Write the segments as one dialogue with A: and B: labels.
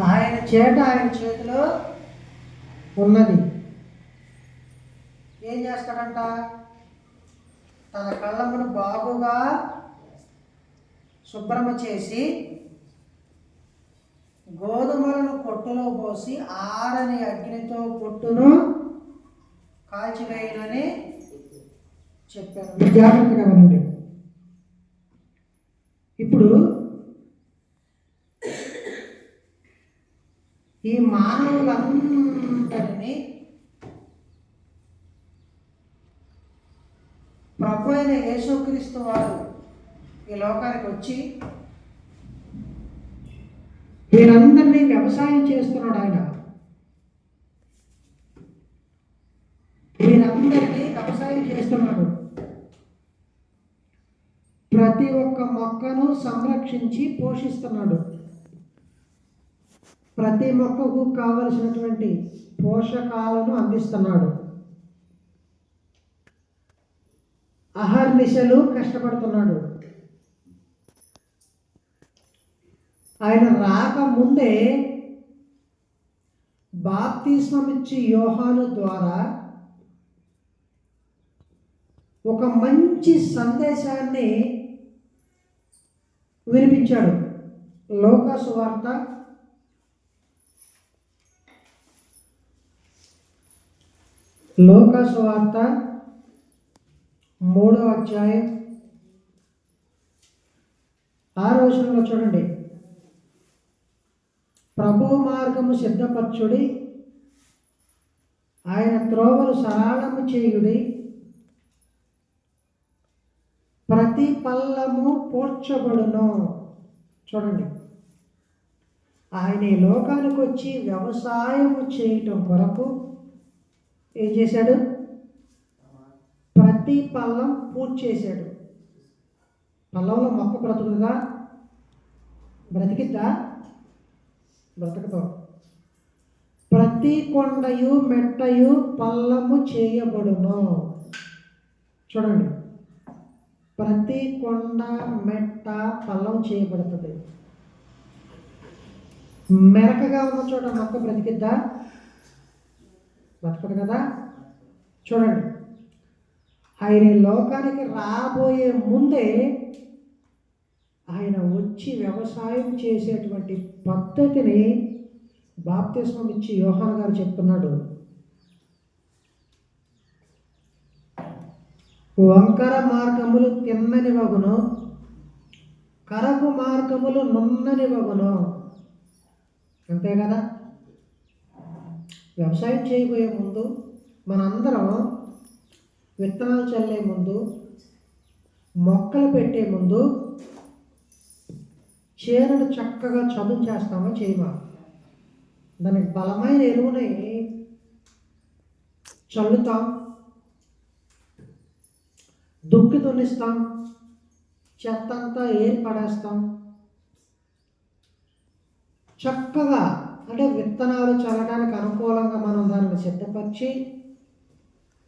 A: ఆయన చేతిలో ఉన్నది. ఏం చేస్తాడంట? తన కళ్ళమును బాగుగా శుభ్రమ చేసి గోధుమలను పొట్టులో పోసి ఆరని అగ్నితో పొట్టును కాల్చివేయనని చెప్పారు. జాగ్రత్తగా వినండి. ఇప్పుడు ఈ మానవులందరినీ ప్రభు అయిన యేసుక్రీస్తు వారు ఈ లోకానికి వచ్చి వీరందరినీ వ్యవసాయం చేస్తున్నాడు. ఆయన వీరందరినీ వ్యవసాయం చేస్తున్నాడు. ప్రతి ఒక్క మొక్కను సంరక్షించి పోషిస్తున్నాడు. ప్రతి మొక్కకు కావలసినటువంటి పోషకాలను అందిస్తున్నాడు. అహర్నిశలు కష్టపడుతున్నాడు. ఆయన రాకముందే బాప్తిస్మమిచ్చి యోహాను ద్వారా ఒక మంచి సందేశాన్ని వినిపించాడు. లూకా సువార్త 3వ అధ్యాయం 6వ వచనంలో చూడండి. ప్రభు మార్గము సిద్ధపరచుడి, ఆయన త్రోవలు సరళము చేయుడి, ప్రతి పల్లము పూడ్చబడును. చూడండి, ఆయన ఈ లోకానికి వచ్చి వ్యవసాయము చేయటం కొరకు ఏం చేశాడు? ప్రతి పల్లం పూర్తి చేశాడు. పల్లంలో మొక్క బ్రతుకుతుందా? బ్రతికిద్దా? బ్రతకతో. ప్రతి కొండయు మెట్టయు పల్లము చేయబడును. చూడండి, ప్రతి కొండ మెట్ట పల్లం చేయబడుతుంది. మెరకగా ఉన్న చోట మొక్క బ్రతికిద్దా? బ్రతకదు కదా. చూడండి, ఆయన లోకానికి రాబోయే ముందే ఆయన వచ్చి వ్యవసాయం చేసేటువంటి పద్ధతిని బాప్తిస్మం ఇచ్చి యోహాను గారు చెప్తున్నాడు. వంకర మార్గములు తిన్నని వగును, కరకు మార్గములు నున్నని వగును. అంతే కదా. వ్యవసాయం చేయబోయే ముందు మనందరం విత్తనాలు చల్లే ముందు, మొక్కలు పెట్టే ముందు చేనును చక్కగా చదును చేస్తామో చేయమా? దానికి బలమైన ఎరువుని చల్లుతాం, దుక్కి దున్నిస్తాం, చెత్త అంతా ఏరి పడేస్తాం. చక్కగా అంటే విత్తనాలు చల్లడానికి అనుకూలంగా మనం దానిని సిద్ధపరిచి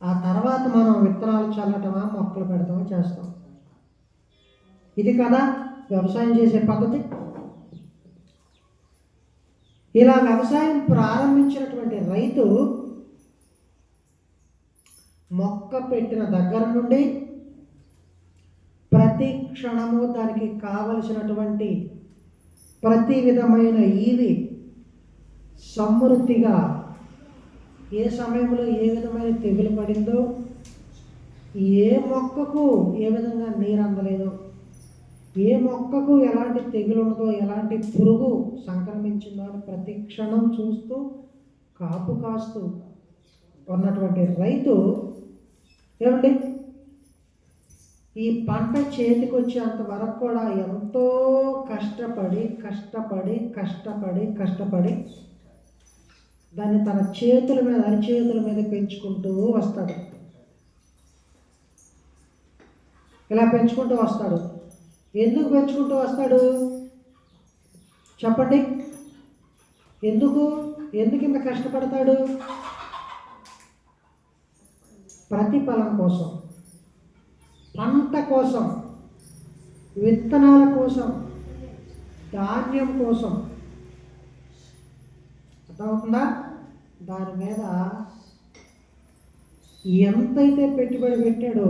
A: ఆ తర్వాత మనం విత్తనాలు చల్లటమా మొక్కలు పెడతామో చేస్తాం. ఇది కదా వ్యవసాయం చేసే పద్ధతి. ఇలా వ్యవసాయం ప్రారంభించినటువంటి రైతు మొక్క పెట్టిన దగ్గర నుండి ప్రతి క్షణము దానికి కావలసినటువంటి ప్రతి విధమైన ఈవి సమృద్ధిగా, ఏ సమయంలో ఏ విధమైన తెగులు పడిందో, ఏ మొక్కకు ఏ విధంగా నీరు అందలేదో, ఏ మొక్కకు ఎలాంటి తెగులు ఉన్నదో, ఎలాంటి పురుగు సంక్రమించిందో అని ప్రతి క్షణం చూస్తూ కాపు కాస్తూ ఉన్నటువంటి రైతు ఏమండి ఈ పంట చేతికి వచ్చేంత వరకు కూడా ఎంతో కష్టపడి కష్టపడి కష్టపడి కష్టపడి దాన్ని తన చేతుల మీద అరిచేతుల మీద పెంచుకుంటూ వస్తాడు. ఇలా పెంచుకుంటూ వస్తాడు. ఎందుకు పెంచుకుంటూ వస్తాడు చెప్పండి? ఎందుకు ఇంత కష్టపడతాడు? ప్రతిఫలం కోసం, పంట కోసం, విత్తనాల కోసం, ధాన్యం కోసం, అర్థమవుతుందా? దాని మీద ఎంతైతే పెట్టుబడి పెట్టాడో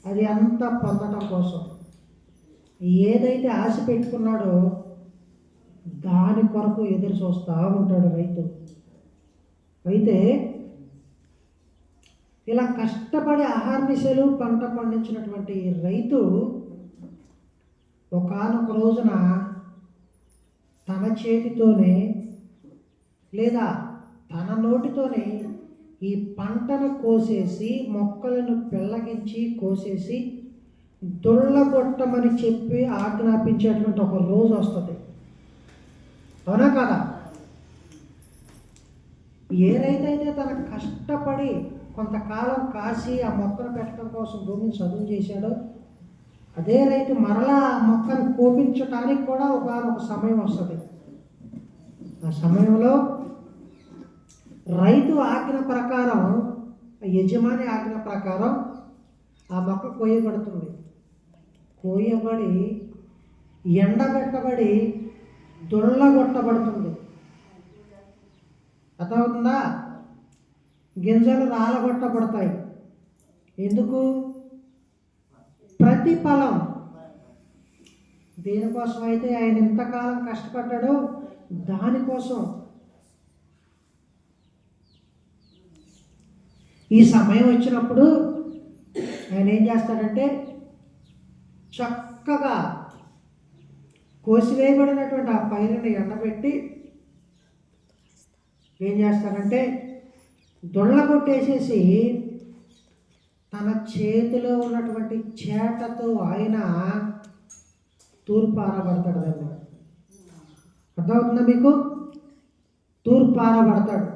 A: అది అంతా పొందడం కోసం, ఏదైతే ఆశ పెట్టుకున్నాడో దాని కొరకు ఎదురు చూస్తూ ఉంటాడు రైతు. అయితే ఇలా కష్టపడి అహర్నిశలు పంట పండించినటువంటి రైతు ఒకానొక రోజున తన చేతితోనే లేదా తన నోటితోనే ఈ పంటను కోసేసి, మొక్కలను పెళ్ళగించి కోసేసి దొళ్ళగొట్టమని చెప్పి ఆజ్ఞాపించేటువంటి ఒక రోజు వస్తుంది. అవునా కదా? ఏ రైతైతే తన కష్టపడి కొంతకాలం కాసి ఆ మొక్కను పెట్టడం కోసం భూమిని చదువు చేశాడో అదే రైతు మరలా ఆ మొక్కను కోపించటానికి కూడా ఒక సమయం వస్తుంది. ఆ సమయంలో రైతు ఆజ్ఞ ప్రకారం, యజమాని ఆజ్ఞ ప్రకారం ఆ మొక్క కోయబడుతుంది. కోయబడి ఎండబెట్టబడి దొళ్ళగొట్టబడుతుంది. అర్థమవుతుందా? గింజలు రాలగొట్టబడతాయి. ఎందుకు? ప్రతిఫలం. దేనికోసం అయితే ఆయన ఇంతకాలం కష్టపడ్డాడో దానికోసం. ఈ సమయం వచ్చినప్పుడు ఆయన ఏం చేస్తాడంటే చక్కగా కోసివేయబడినటువంటి ఆ పైరుని ఎండబెట్టి ఏం చేస్తాడంటే దొళ్ళగొట్టేసేసి తన చేతిలో ఉన్నటువంటి చేటతో ఆయన తూర్పారబడతాడు. దాన్ని అర్థమవుతుందా మీకు? తూర్పారబడతాడు.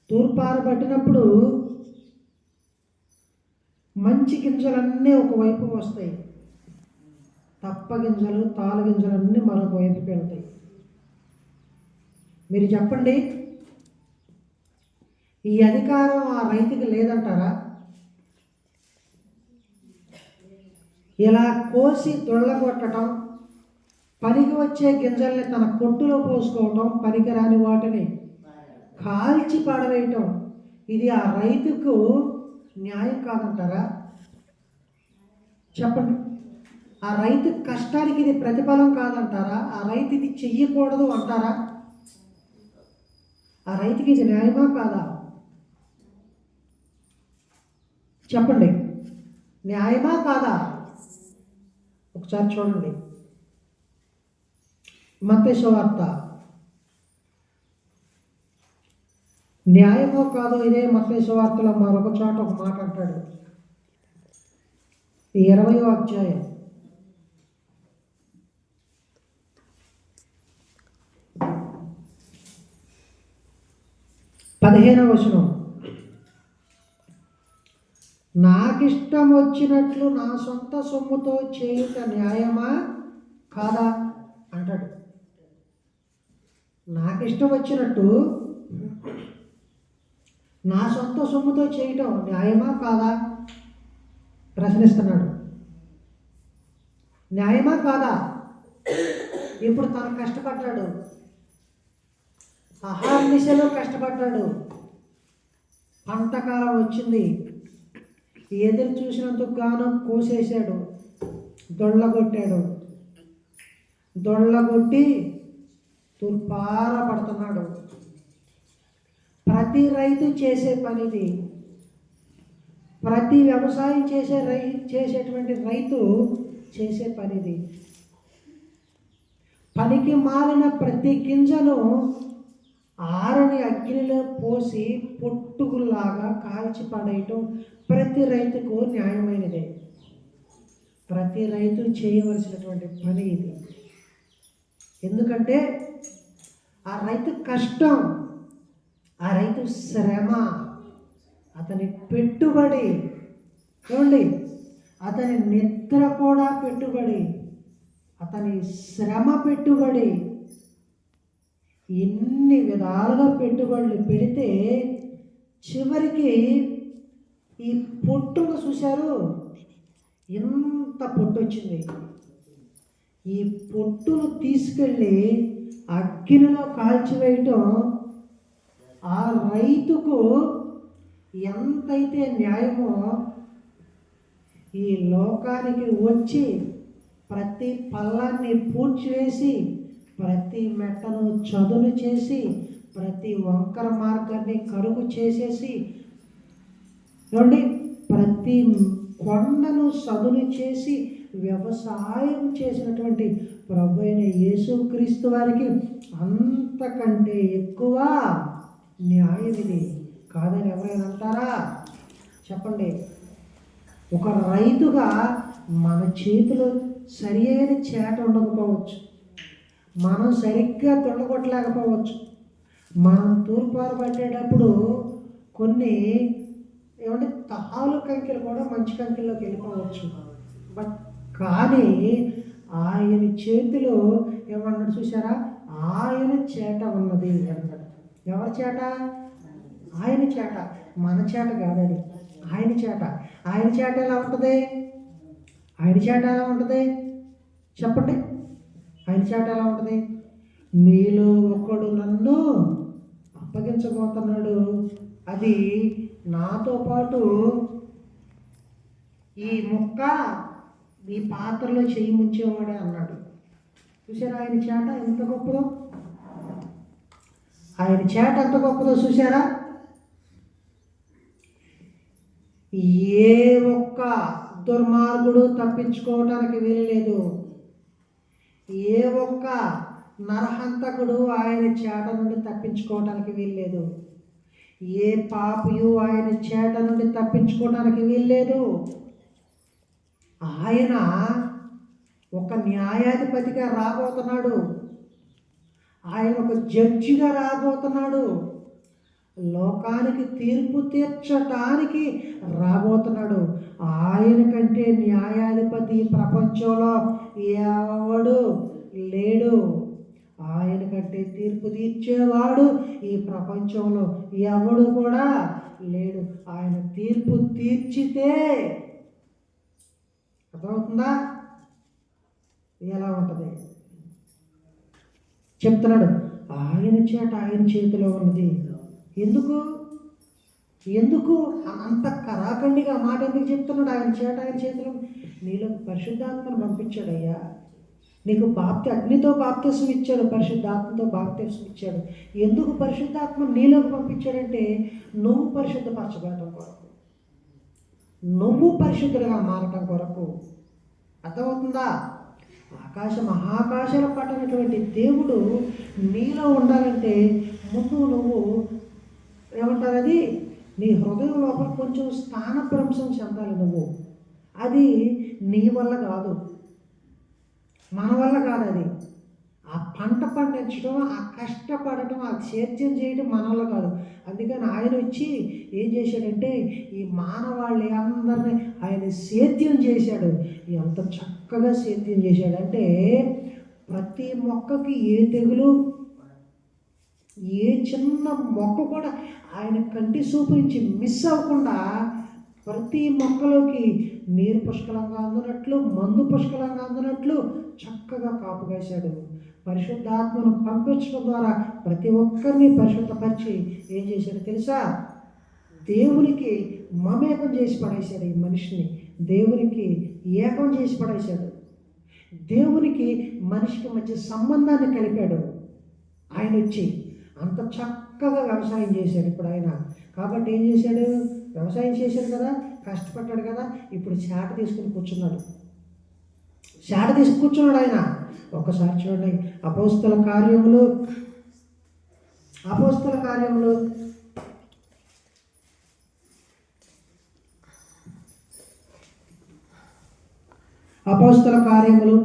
A: తూర్పారబట్టినప్పుడు మంచి గింజలన్నీ ఒకవైపు వస్తాయి, తప్ప గింజలు, తాలు గింజలన్నీ మరొక వైపుకి వెళ్తాయి. మీరు చెప్పండి, ఈ అధికారం ఆ రైతుకి లేదంటారా? ఇలా కోసి దొళ్ళగొట్టడం, పనికి వచ్చే గింజల్ని తన కొట్టులో పోసుకోవటం, పనికిరాని వాటిని కాల్చి పడవేయటం, ఇది ఆ రైతుకు న్యాయం కాదంటారా? చెప్పండి. ఆ రైతు కష్టానికి ఇది ప్రతిఫలం కాదంటారా? ఆ రైతు ఇది చెయ్యకూడదు అంటారా? ఆ రైతుకి ఇది న్యాయమా కాదా? చెప్పండి, న్యాయమా కాదా? ఒకసారి చూడండి, మత్తయి సువార్త. న్యాయమో కాదో ఇదే మత్తయి సువార్తలో మరొక చోట ఒక మాట అంటాడు. 20వ అధ్యాయం 15వ వచనం, నాకిష్టం వచ్చినట్లు నా సొంత సొమ్ముతో చేయుట న్యాయమా కాదా అంటాడు. నాకిష్టం వచ్చినట్టు నా సొంత సొమ్ముతో చేయటం న్యాయమా కాదా ప్రశ్నిస్తున్నాడు. న్యాయమా కాదా? ఇప్పుడు తను కష్టపడ్డాడు, అహర్నిశలో కష్టపడ్డాడు, పంటకాలం వచ్చింది, ఎదురు చూసినందుకు గాను కోసేశాడు, దొళ్ళగొట్టాడు, దొళ్ళగొట్టి తూర్పార పడుతున్నాడు. ప్రతి రైతు చేసే పనిది, ప్రతి వ్యవసాయం చేసేటువంటి రైతు చేసే పనిది. పనికి మారిన ప్రతి గింజను ఆరని అగ్నిలో పోసి పొట్టుగులాగా కాల్చి పడేయటం ప్రతి రైతుకు న్యాయమైనదే. ప్రతి రైతు చేయవలసినటువంటి పని ఇది. ఎందుకంటే ఆ రైతు కష్టం, ఆ రైతు శ్రమ, అతని పెట్టుబడి, చూడండి, అతని నిద్ర కూడా పెట్టుబడి, అతని శ్రమ పెట్టుబడి, ఎన్ని విధాలుగా పెట్టుబడులు పెడితే చివరికి ఈ పొట్టును చూశారు, ఎంత పొట్టు వచ్చింది. ఈ పొట్టును తీసుకెళ్ళి అగ్నిలో కాల్చివేయటం ఆ రైతుకు ఎంతైతే న్యాయమో ఈ లోకానికి వచ్చి ప్రతి పల్లాన్ని పూడ్చివేసి ప్రతి మెట్టను చదును చేసి ప్రతి వంకర మార్గాన్ని కరుగు చేసేసి చూడండి ప్రతి కొండను సదును చేసి వ్యవసాయం చేసినటువంటి ప్రభు అయిన యేసుక్రీస్తు వారికి అంతకంటే ఎక్కువ న్యాయం ఇది కాదని ఎవరైనా అంటారా? చెప్పండి. ఒక రైతుగా మన చేతిలో సరి అయిన చేట ఉండకపోవచ్చు, మనం సరిగ్గా దున్నగొట్టలేకపోవచ్చు, మనం తూర్పారు పట్టేటప్పుడు కొన్ని ఏమంటే తాలు కంకెలు కూడా మంచి కంకెల్లోకి వెళ్ళిపోవచ్చు. బట్ కానీ ఆయన చేతిలో ఏమన్నాడు చూసారా? ఆయన చేట ఉన్నది అన్నాడు. ఎవరి చేట? ఆయన చేట. మన చేట కాదది, ఆయన చేట. ఆయన చేట ఎలా ఉంటుంది? ఆయన చేట ఎలా ఉంటుంది చెప్పండి? ఆయన చేట ఎలా ఉంటుంది? నీలో ఒకడు నన్ను అప్పగించబోతున్నాడు, అది నాతో పాటు ఈ ముక్క ఈ పాత్రలో చేయి ముంచేవాడే అన్నాడు. చూసారా ఆయన చేట ఎంత గొప్పదో? ఆయన చేట ఎంత గొప్పదో చూసారా? ఏ ఒక్క దుర్మార్గుడు తప్పించుకోవటానికి వీల్లేదు. ఏ ఒక్క నరహంతకుడు ఆయన చేట నుండి తప్పించుకోవటానికి వీల్లేదు. ఏ పాపియు ఆయన చేట నుండి తప్పించుకోవటానికి వీల్లేదు. ఆయన ఒక న్యాయాధిపతిగా రాబోతున్నాడు. ఆయన ఒక జడ్జిగా రాబోతున్నాడు. లోకానికి తీర్పు తీర్చటానికి రాబోతున్నాడు. ఆయన కంటే న్యాయాధిపతి ప్రపంచంలో ఎవడు లేడు. ఆయన కంటే తీర్పు తీర్చేవాడు ఈ ప్రపంచంలో ఎవడు కూడా లేడు. ఆయన తీర్పు తీర్చితే అర్థమవుతుందా ఎలా ఉంటుంది? చెప్తున్నాడు ఆయన చేట ఆయన చేతిలో ఉన్నది. ఎందుకు ఎందుకు అంత కరాఖండిగా మాట ఎందుకు చెప్తున్నాడు? ఆయన చేట ఆయన చేతిలో. నీలో పరిశుద్ధాత్మను పంపించాడయ్యా. నీకు అగ్నితో బాప్తిసం ఇచ్చాడు, పరిశుద్ధాత్మతో బాప్తిసం ఇచ్చాడు. ఎందుకు పరిశుద్ధాత్మ నీలోకి పంపించాడంటే నువ్వు పరిశుద్ధపరచబడటం కొరకు, నువ్వు పరిశుద్ధులుగా మారటం కొరకు. అర్థమవుతుందా? మహాకాశాలు పట్టనటువంటి దేవుడు నీలో ఉండాలంటే ముందు నువ్వు ఏమంటారు, అది నీ హృదయం లోపల కొంచెం స్థానభ్రంశం చెందాలి. నువ్వు అది నీ వల్ల కాదు, మన వల్ల కాదు. అది ఆ పంట పండించడం, ఆ కష్టపడటం, ఆ సేద్యం చేయడం మన వల్ల కాదు. అందుకని ఆయన వచ్చి ఏం చేశాడంటే ఈ మానవాళ్ళని అందరినీ ఆయన సేద్యం చేశాడు. ఎంత చక్కగా సేద్యం చేశాడంటే ప్రతి మొక్కకి ఏ తెగులు, ఏ చిన్న మొక్క కూడా ఆయన కంటి చూపు నుంచి మిస్ అవ్వకుండా ప్రతి మొక్కలోకి నీరు పుష్కలంగా అందునట్లు, మందు పుష్కలంగా అందునట్లు చక్కగా కాపు కాశాడు. పరిశుద్ధాత్మను పంపించడం ద్వారా ప్రతి ఒక్కరిని పరిశుద్ధపరిచి ఏం చేశాడు తెలుసా? దేవునికి మమేకం చేసి పడేశాడు. ఈ మనిషిని దేవునికి ఏకం చేసి పడేశాడు. దేవునికి మనిషికి మధ్య సంబంధాన్ని కలిపాడు. ఆయన వచ్చి అంత చక్కగా వ్యవసాయం చేశాడు ఇప్పుడు ఆయన. కాబట్టి ఏం చేశాడు? వ్యవసాయం చేశాడు కదా, కష్టపడ్డాడు కదా, ఇప్పుడు చాట తీసుకుని కూర్చున్నాడు. చాట తీసుకుని కూర్చున్నాడు ఆయన. ఒక్కసారి చూడండి అపోస్తల కార్యములు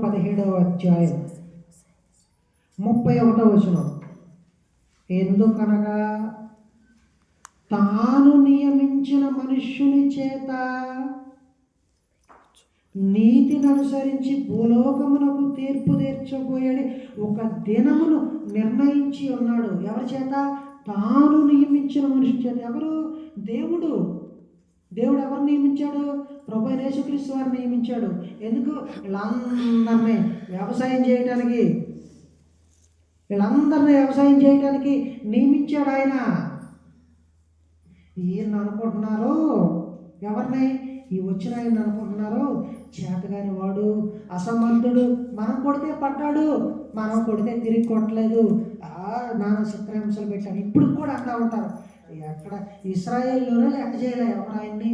A: 17వ అధ్యాయం 31వ వచనం. ఎందుకనగా తాను నియమించిన మనుష్యుని చేత నీతిని అనుసరించి భూలోకమునకు తీర్పు తీర్చబోయేది ఒక దినమును నిర్ణయించి ఉన్నాడు. ఎవరి చేత? తాను నియమించిన మనుషుని చేత. ఎవరు? దేవుడు. దేవుడు ఎవరు నియమించాడు? ప్రభువైన యేసుక్రీస్తు వారిని నియమించాడు. ఎందుకు? వీళ్ళందరినీ వ్యవసాయం చేయడానికి. వీళ్ళందరినీ వ్యవసాయం చేయడానికి నియమించాడు ఆయన. ఈయన అనుకుంటున్నారు, ఎవరిని? ఈ వచ్చిన ఆయన అనుకుంటున్నారు చేతగాని వాడు, అసమర్థుడు, మనం కొడితే పడ్డాడు, మనం కొడితే తిరిగి కొట్టలేదు, నానా చిత్రహింసలు పెట్టాడు. ఇప్పుడు కూడా అంటూ ఉంటారు. ఎక్కడ ఇస్రాయేల్లోనే లెక్క చేయలే ఎవరు ఆయన్ని.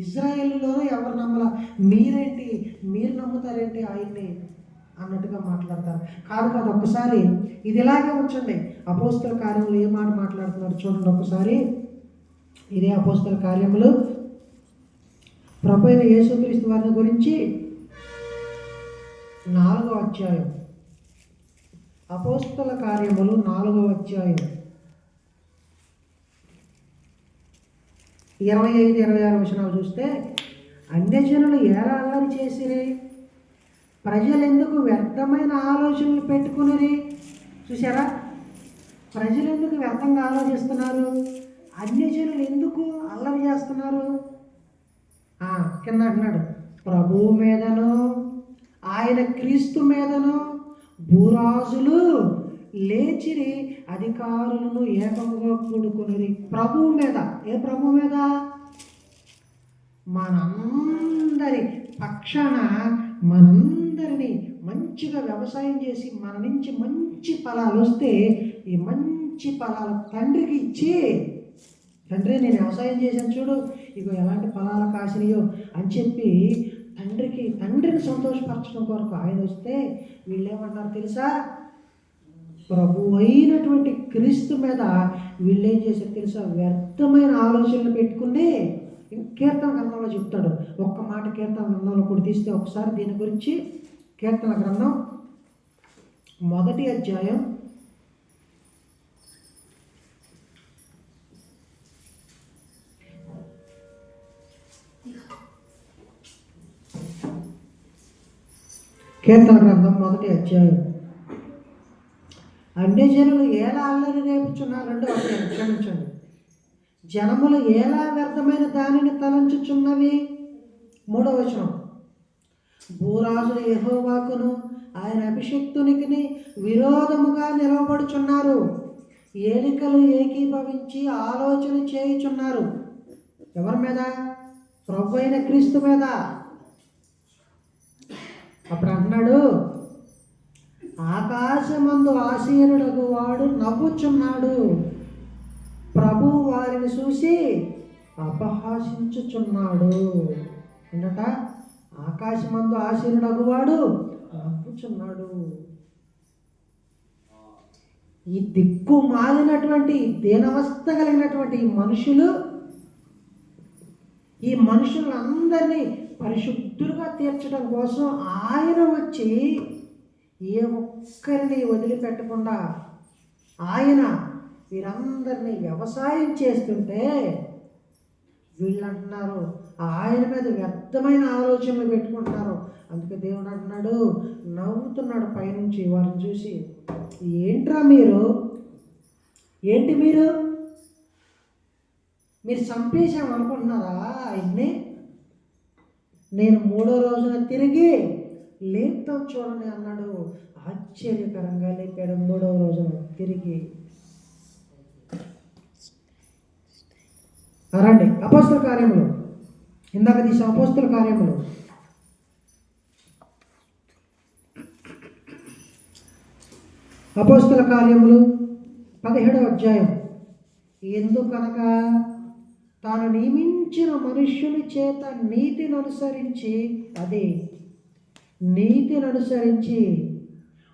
A: ఇజ్రాయేల్లోనే ఎవరు నమ్మలా, మీరేంటి, మీరు నమ్ముతారేంటి ఆయన్ని అన్నట్టుగా మాట్లాడతారు. కాదు ఒక్కసారి ఇది ఇలాగే ఉంచండి. అపోస్తల కార్యములు ఏ మాట మాట్లాడుతున్నారు చూడండి ఒక్కసారి. ఇదే అపోస్తల కార్యములు ప్రభువైన యేసుక్రీస్తు వారిని గురించి 4వ అధ్యాయం. అపోస్తల కార్యములు 4వ అధ్యాయం 25-26 వచనాలు చూస్తే, అన్యజనులు ఎలా అల్లరి చేసిరి, ప్రజలు ఎందుకు వ్యర్థమైన ఆలోచనలు పెట్టుకుని. చూసారా, ప్రజలు ఎందుకు వ్యర్థంగా ఆలోచిస్తున్నారు, అన్యజనులు ఎందుకు అల్లరి చేస్తున్నారు. కింద అంటున్నాడు, ప్రభువు మీదను ఆయన క్రీస్తు మీదను భూరాజులు లేచిరి, అధికారులను ఏకముగా కూడుకుని. ప్రభువు మీద, ఏ ప్రభువు మీద? మనందరి పక్షాన మనందరినీ మంచిగా వ్యవసాయం చేసి మన నుంచి మంచి ఫలాలు వస్తే ఈ మంచి ఫలాలు తండ్రికి ఇచ్చి, తండ్రి నేను వ్యవసాయం చేశాను చూడు, ఇగో ఎలాంటి ఫలాలు కాసినాయో అని చెప్పి తండ్రిని సంతోషపరచడం కొరకు ఆయన వస్తే వీళ్ళేమన్నారు తెలుసా? ప్రభు అయినటువంటి క్రీస్తు మీద వీళ్ళేం చేశారు తెలుసా? వ్యర్థమైన ఆలోచనలు పెట్టుకుని. కీర్తన గ్రంథంలో చెప్తాడు, ఒక్క మాట కీర్తన గ్రంథంలో కూడా తీస్తే ఒకసారి దీని గురించి. కీర్తన గ్రంథం 1వ అధ్యాయం 1వ అధ్యాయం. అన్యజనులు ఎలా అల్లరి రేపుచున్నారు, 2వ అధ్యాయం, క్షమించండి. జనములు ఎలా వ్యర్థమైన దానిని తలంచుచున్నవి, 3వ వచనం. భూరాజులు యెహోవాకును ఆయన అభిషిక్తునికి విరోధముగా నిలవబడుచున్నారు, ఏలికలు ఏకీభవించి ఆలోచన చేయుచున్నారు. ఎవరి మీద? ప్రభు అయిన క్రీస్తు మీద. అప్పుడు అంటున్నాడు, ఆకాశమందు ఆసీనుడగు వాడు నవ్వుచున్నాడు, ప్రభు వారిని చూసి అపహాసించుచున్నాడు. ఏంటట? ఆకాశమందు ఆసీనుడగు వాడు నవ్వుచున్నాడు. ఈ దిక్కు మాలినటువంటి దీనవస్థ కలిగినటువంటి ఈ మనుషులందరినీ పరిశుద్ధులుగా తీర్చడం కోసం ఆయన వచ్చి ఏ ఒక్కరిని వదిలిపెట్టకుండా ఆయన వీరందరినీ వ్యవసాయం చేస్తుంటే వీళ్ళంటున్నారు ఆయన మీద వ్యర్థమైన ఆలోచనలు పెట్టుకుంటున్నారు. అందుకే దేవుడు అంటున్నాడు, నవ్వుతున్నాడు పైనుంచి వారిని చూసి, ఏంట్రా ఏంటి మీరు చంపేశాం అనుకుంటున్నారా ఆయన్ని? నేను 3వ రోజున తిరిగి లేపుతాం చూడండి అన్నాడు. ఆశ్చర్యకరంగా లేపాడు 3వ రోజున తిరిగి. రండి అపోస్తల కార్యములు, ఇందాక తీసిన అపోస్తల కార్యములు అపోస్తల కార్యములు 17వ అధ్యాయం. ఎందుకనగా తాను నియమించిన మనుష్యుని చేత నీతిని అనుసరించి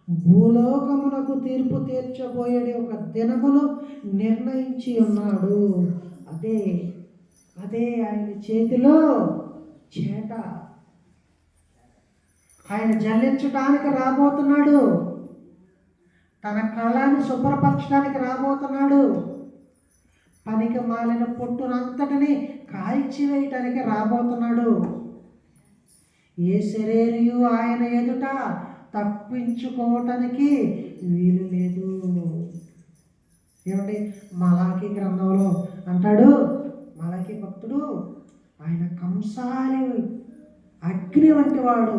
A: భూలోకమునకు తీర్పు తీర్చబోయేది ఒక దినమును నిర్ణయించి ఉన్నాడు. అదే ఆయన చేతిలో చేట. ఆయన జల్లించడానికి రాబోతున్నాడు, తన కళాన్ని శుభ్రపరచడానికి రాబోతున్నాడు, పనికి మాలిన పొట్టునంతటిని కాల్చివేయటానికి రాబోతున్నాడు. ఏ శరీరియు ఆయన ఎదుట తప్పించుకోవటానికి వీలు లేదు. ఏమండి, మలాకి గ్రంథంలో అంటాడు, మలాకి భక్తుడు, ఆయన కంసాలి అగ్ని వంటి వాడు,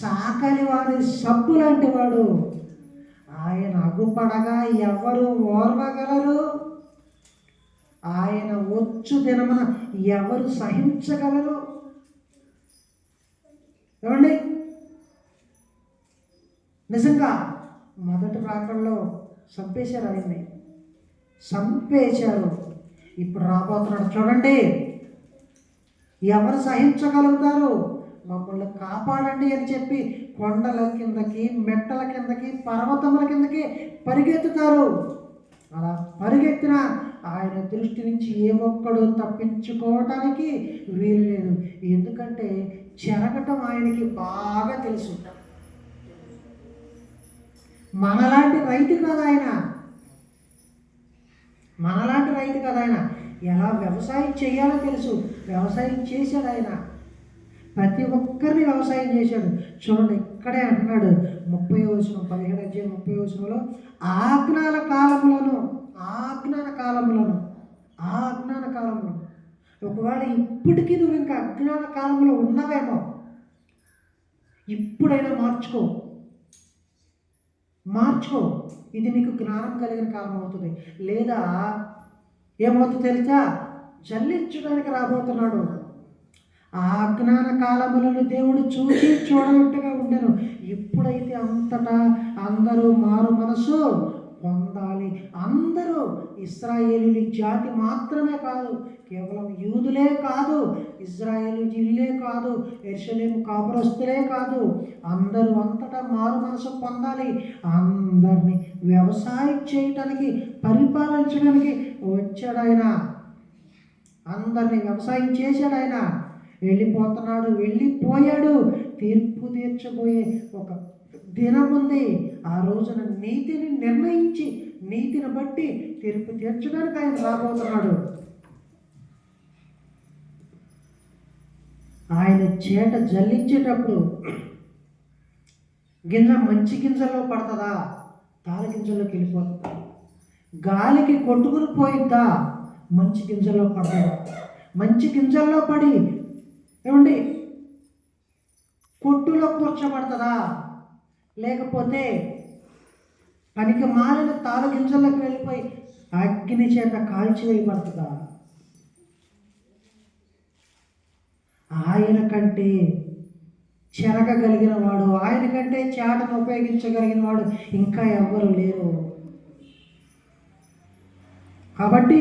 A: సాకలి వారి సబ్బు లాంటి వాడు, ఆయన అగుపడగా ఎవరు ఓర్వగలరు? ఆయన వచ్చు దినమున ఎవరు సహించగలరు? ఏమండి, నిజంగా మొదటి రాకడలో చంపేశారు, ఆయన్ని చంపేశారు. ఇప్పుడు రాబోతున్నాడు చూడండి. ఎవరు సహించగలుగుతారు? మమ్మల్ని కాపాడండి అని చెప్పి కొండల కిందకి, మెట్టల కిందకి, పర్వతముల కిందకి పరిగెత్తుతారు. అలా పరిగెత్తిన ఆయన దృష్టి నుంచి ఏ ఒక్కడు తప్పించుకోవటానికి వీలు లేదు. ఎందుకంటే చెరగటం ఆయనకి బాగా తెలుసు. మనలాంటి రైతు కదా ఆయన, మనలాంటి రైతు కదా ఆయన. ఎలా వ్యవసాయం చేయాలో తెలుసు. వ్యవసాయం చేశాడు ఆయన. ప్రతి ఒక్కరిని వ్యవసాయం చేశాడు. చూడండి, ఇక్కడే అంటున్నాడు 30వ వచనం, 17వ అధ్యాయం 30వ వచనంలో, ఆజ్ఞాన కాలములను ఒకవేళ ఇప్పటికీ నువ్వు ఇంకా అజ్ఞాన కాలంలో ఉన్నావేమో, ఇప్పుడైనా మార్చుకో. ఇది నీకు జ్ఞానం కలిగిన కాలం అవుతుంది. లేదా ఏమవుతుందో తెలుసా? జల్లించడానికి రాబోతున్నాడు. ఆ అజ్ఞాన కాలములను దేవుడు చూసి చూడనట్టుగా ఉండెను. ఇప్పుడైతే అంతటా అందరూ మారు మనసు పొందాలి. అందరూ ఇశ్రాయేలు జాతి మాత్రమే కాదు, కేవలం యూదులే కాదు, ఇశ్రాయేలీయులే కాదు, యెరూషలేము కాపురస్తులే కాదు, అందరూ అంతటా మారు మనసు పొందాలి. అందరినీ వ్యవసాయం చేయటానికి, పరిపాలించడానికి వచ్చాడు ఆయన. అందరినీ వ్యవసాయం చేశాడు ఆయన. వెళ్ళిపోయాడు. తీర్పు తీర్చబోయే ఒక దినం ఉంది. ఆ రోజున నీతిని నిర్ణయించి, నీతిని బట్టి తీర్పు తీర్చడానికి ఆయన రాబోతున్నాడు. ఆయన చేట జల్లించేటప్పుడు గింజ మంచి గింజల్లో పడుతుందా, తాళ గింజల్లోకి వెళ్ళిపోతుందా? గాలికి కొట్టుకుని పోయిద్దా, మంచి గింజల్లో పడదా? మంచి గింజల్లో పడి ఏమండి కొట్టులో కూర్చోబడుతుందా? లేకపోతే పనికి మాలిన తాళ గింజల్లోకి వెళ్ళిపోయి అగ్ని చేత కాల్చివేయబడుతుందా? ఆయన కంటే చెరగగలిగిన వాడు, ఆయన కంటే చేటను ఉపయోగించగలిగిన వాడు ఇంకా ఎవ్వరు లేరు. కాబట్టి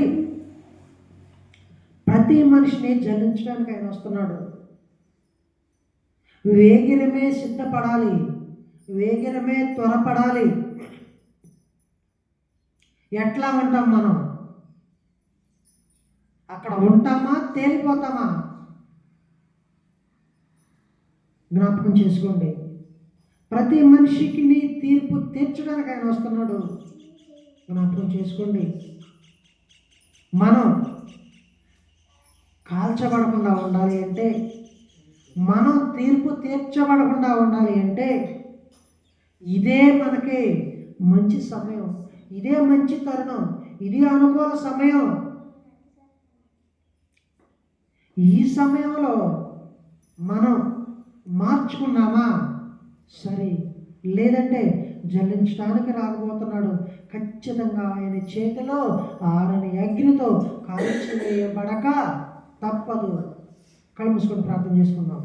A: ప్రతి మనిషిని జల్లించడానికి ఆయన వస్తున్నాడు. వేగిరమే సిద్ధపడాలి, వేగిరమే త్వరపడాలి. ఎట్లా ఉంటాం మనం? అక్కడ ఉంటామా, తేలిపోతామా? జ్ఞాపకం చేసుకోండి. ప్రతి మనిషికి తీర్పు తీర్చడానికి ఆయన వస్తున్నాడు. జ్ఞాపకం చేసుకోండి. మనం కాల్చబడకుండా ఉండాలి అంటే, మనం తీర్పు తీర్చబడకుండా ఉండాలి అంటే, ఇదే మనకి మంచి సమయం, ఇదే మంచి తరుణం, ఇది అనుకూల సమయం. ఈ సమయంలో మనం మార్చుకున్నామా సరే, లేదంటే జల్లించడానికి రాకపోతున్నాడు. ఖచ్చితంగా ఆయన చేతిలో ఆరని అగ్నితో కాల్చివేయబడక తప్పదు. కళ్ళు మూసుకొని ప్రార్థన చేసుకుందాం.